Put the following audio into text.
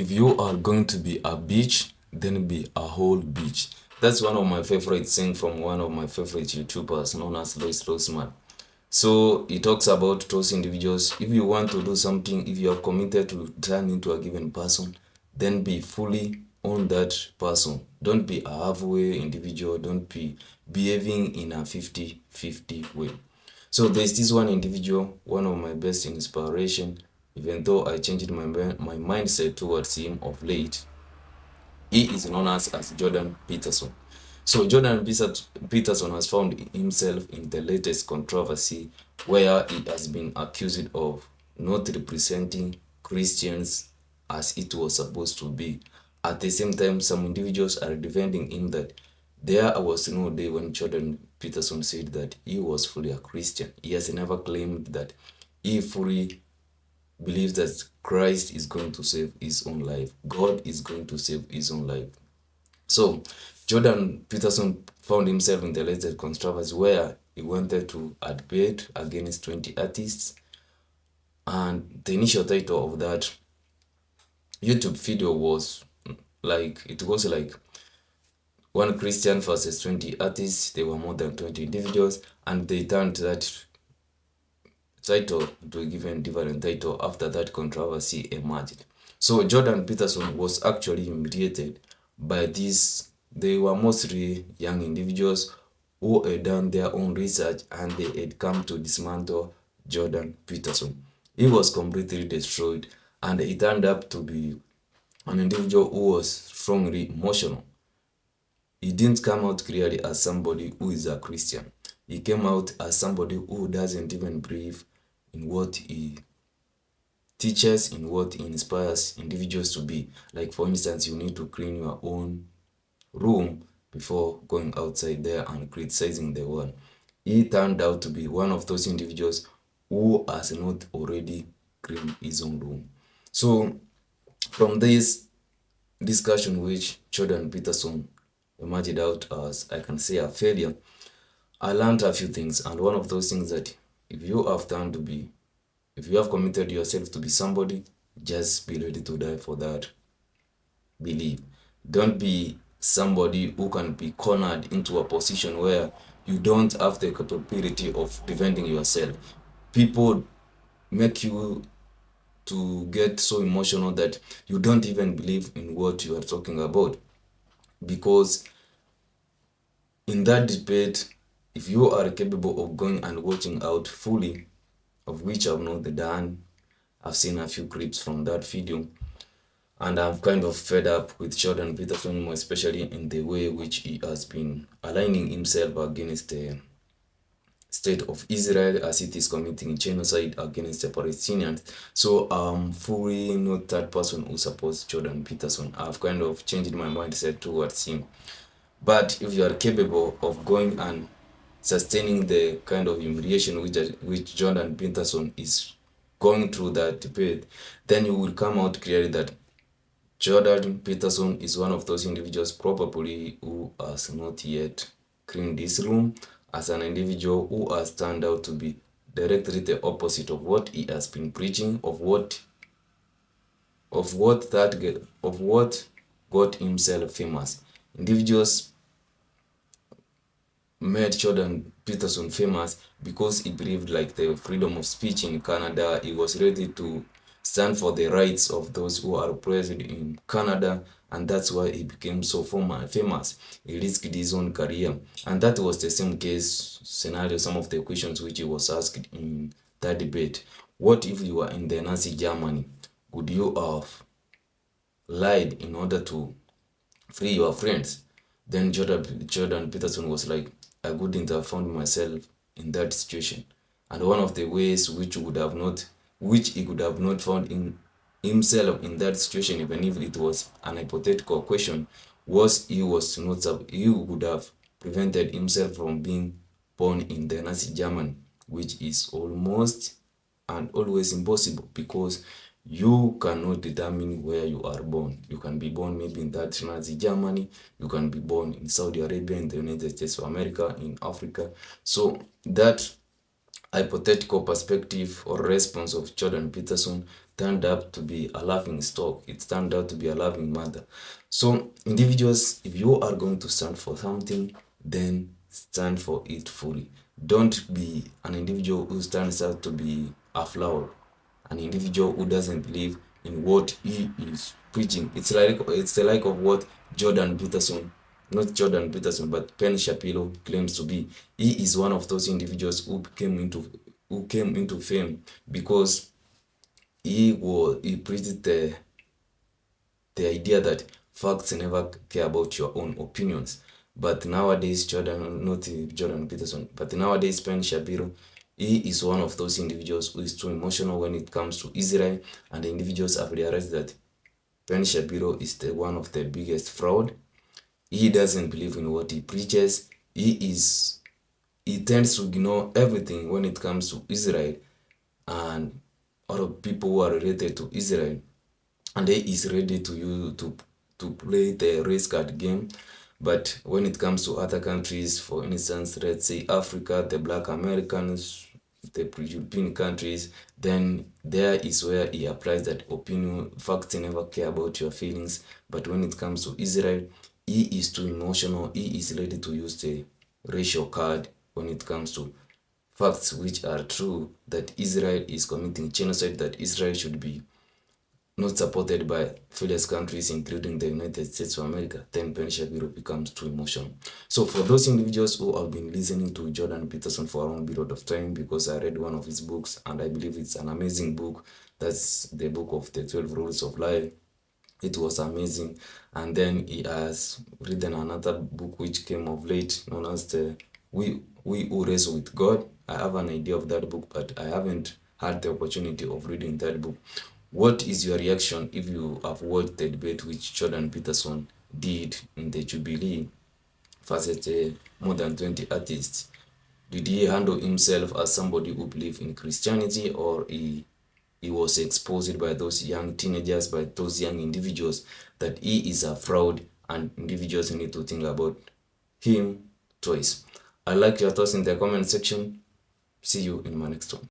if you are going to be a beach, then be a whole beach. That's one of my favorite things from one of my favorite YouTubers known as Lois Rosman. So he talks about those individuals. If you want to do something, if you are committed to turn into a given person, then be fully on that person. Don't be a halfway individual. Don't be behaving in a 50-50 way. So there's this one individual, one of my best inspiration, even though I changed my mindset towards him of late. He is known as Jordan Peterson. So Peterson has found himself in the latest controversy where he has been accused of not representing Christians as it was supposed to be. At the same time, some individuals are defending him that there was no day when Jordan Peterson said that he was fully a Christian. He has never claimed that he fully believes that Christ is going to save his own life. God is going to save his own life. So Jordan Peterson found himself in the latest controversy where he wanted to debate against 20 artists. And the initial title of that YouTube video was it was like one Christian versus 20 artists. There were more than 20 individuals, and they turned that title to a given different title after that controversy emerged. So Jordan Peterson was actually humiliated by this. They were mostly young individuals who had done their own research and they had come to dismantle Jordan Peterson. He was completely destroyed, and he turned up to be an individual who was strongly emotional. He didn't come out clearly as somebody who is a Christian. He came out as somebody who doesn't even believe in what he teaches, in what he inspires individuals to be. Like, for instance, you need to clean your own room before going outside there and criticizing the world. He turned out to be one of those individuals who has not already cleaned his own room. So from this discussion, which Jordan Peterson emerged out as, I can say, a failure, I learned a few things. And one of those things that if you have committed yourself to be somebody, just be ready to die for that belief. Don't be somebody who can be cornered into a position where you don't have the capability of defending yourself. People make you to get so emotional that you don't even believe in what you are talking about. Because in that debate, if you are capable of going and watching out fully, of which I've not done, I've seen a few clips from that video, and I'm kind of fed up with Jordan Peterson, more especially in the way which he has been aligning himself against the state of Israel as it is committing genocide against the Palestinians. So I'm fully not that person who supports Jordan Peterson. I've kind of changed my mindset towards him. But if you are capable of going and sustaining the kind of humiliation which Jordan Peterson is going through that debate, then you will come out clearly that Jordan Peterson is one of those individuals probably who has not yet cleaned this room, as an individual who has turned out to be directly the opposite of what he has been preaching, of what got himself famous. Individuals made Jordan Peterson famous because he believed like the freedom of speech in Canada. He was ready to stand for the rights of those who are oppressed in Canada, and that's why he became so famous. He risked his own career, and that was the same case scenario. Some of the questions which he was asked in that debate: what if you were in the Nazi Germany? Would you have lied in order to free your friends? Then Jordan Peterson was like, I wouldn't have found myself in that situation. And one of the ways which he could have not found in himself in that situation, even if it was an hypothetical question, was he would have prevented himself from being born in the Nazi Germany, which is almost and always impossible, because you cannot determine where you are born. You can be born maybe in that Nazi Germany, you can be born in Saudi Arabia, in the United States of America, in Africa. So that hypothetical perspective or response of Jordan Peterson turned up to be a laughing stock. It turned out to be a loving mother. So individuals, if you are going to stand for something, then stand for it fully. Don't be an individual who stands out to be a flower, an individual who doesn't believe in what he is preaching. It's the like of what Jordan Peterson, not Jordan Peterson, but Penn Shapiro claims to be. He is one of those individuals who came into fame because he preached the idea that facts never care about your own opinions. But nowadays, not Jordan Peterson, but nowadays, Penn Shapiro, he is one of those individuals who is too emotional when it comes to Israel, and the individuals have realized that Penn Shapiro is one of the biggest fraud. He doesn't believe in what he preaches. He tends to ignore everything when it comes to Israel and other people who are related to Israel, and he is ready to play the race card game. But when it comes to other countries, for instance, let's say Africa, the Black Americans, the European countries, then there is where he applies that opinion. Facts never care about your feelings. But when it comes to Israel, he is too emotional. He is ready to use the racial card when it comes to facts which are true, that Israel is committing genocide, that Israel should be not supported by various countries, including the United States of America, then Penn Shapiro becomes too emotional. So for those individuals who have been listening to Jordan Peterson for a long period of time, because I read one of his books and I believe it's an amazing book, that's the book of the 12 Rules of Life. It was amazing. And then he has written another book which came of late, known as the We Who Wrestle with God. I have an idea of that book, but I haven't had the opportunity of reading that book. What is your reaction if you have watched the debate which Jordan Peterson did in the Jubilee versus more than 20 artists? Did he handle himself as somebody who believed in Christianity, or he was exposed by those young teenagers, by those young individuals, that he is a fraud and individuals need to think about him twice? I like your thoughts in the comment section. See you in my next one.